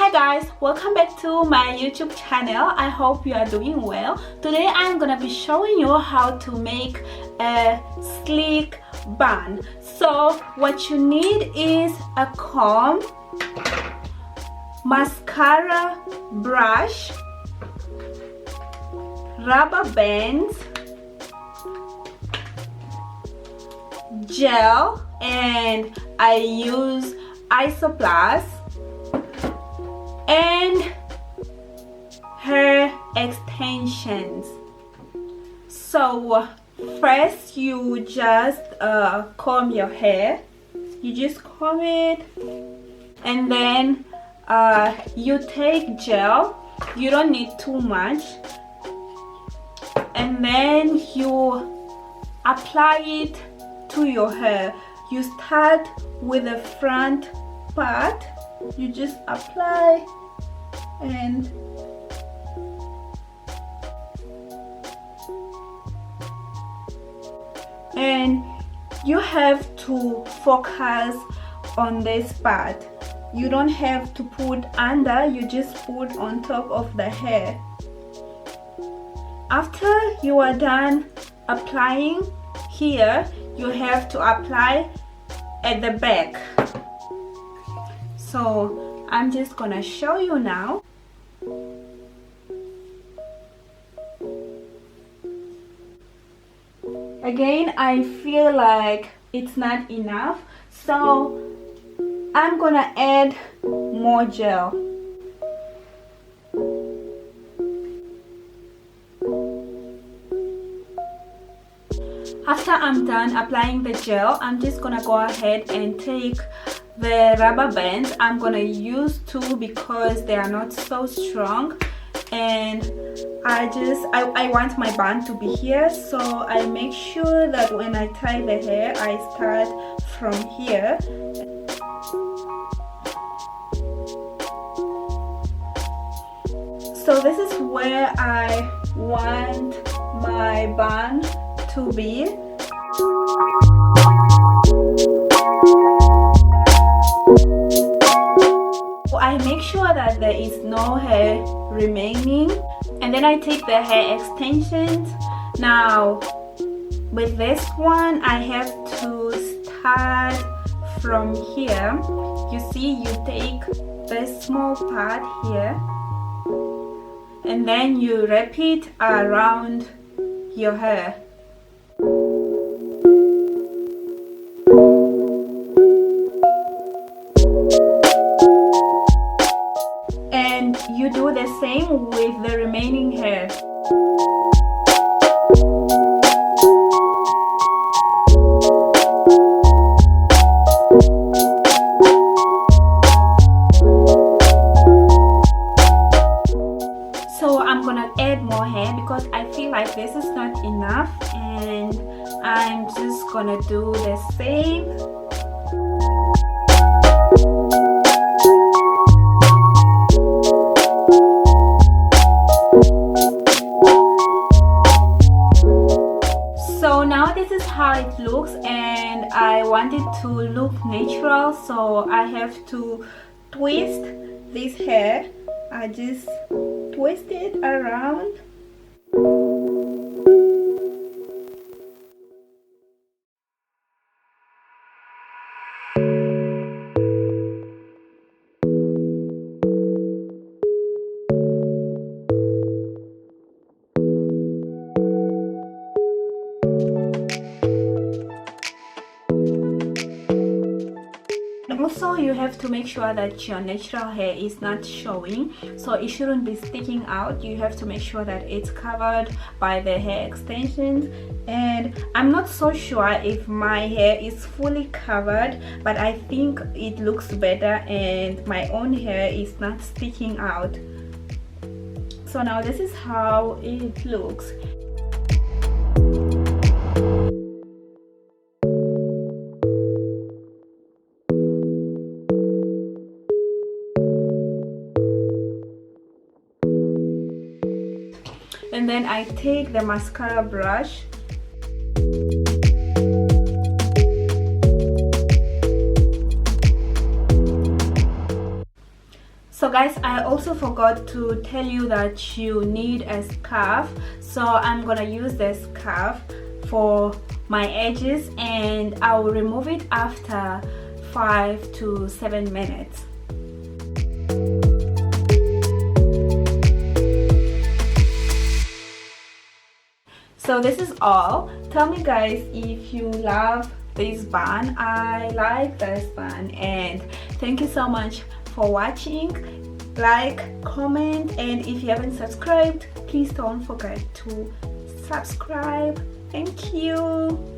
Hi guys, welcome back to my YouTube channel. I hope you are doing well. Today I'm gonna be showing you how to make a sleek bun. So what you need is a comb, mascara brush, rubber bands, gel, and I use Isoplast, and hair extensions. So first you just comb your hair. You just comb it, and then you take gel. You don't need too much, and then you apply it to your hair. You start with the front part. You just apply and you have to focus on this part. You don't have to put under, you just put on top of the hair. After you are done applying here, you have to apply at the back. So I'm just gonna show you now. Again, I feel like it's not enough, so I'm gonna add more gel. After I'm done applying the gel, I'm just gonna go ahead and take the rubber bands. I'm gonna use two because they are not so strong, and I want my bun to be here, so I make sure that when I tie the hair I start from here. So this is where I want my bun to be. I make sure that there is no hair remaining, and then I take the hair extensions. Now with this one I have to start from here. You see, you take this small part here and then you wrap it around your hair. And you do the same with the remaining hair. So I'm gonna add more hair because I feel like this is not enough, and I'm just gonna do the same. So now this is how it looks, and I want it to look natural, so I have to twist this hair. I just twist it around. Also, you have to make sure that your natural hair is not showing, so it shouldn't be sticking out. You have to make sure that it's covered by the hair extensions, and I'm not so sure if my hair is fully covered, but I think it looks better and my own hair is not sticking out. So now this is how it looks. And then I take the mascara brush guys, I also forgot to tell you that you need a scarf, so I'm gonna use the scarf for my edges and I will remove it after 5 to 7 minutes. So this is all. Tell me guys if you love this bun. I like this bun, and thank you so much for watching. Like, comment, and if you haven't subscribed, please don't forget to subscribe. Thank you.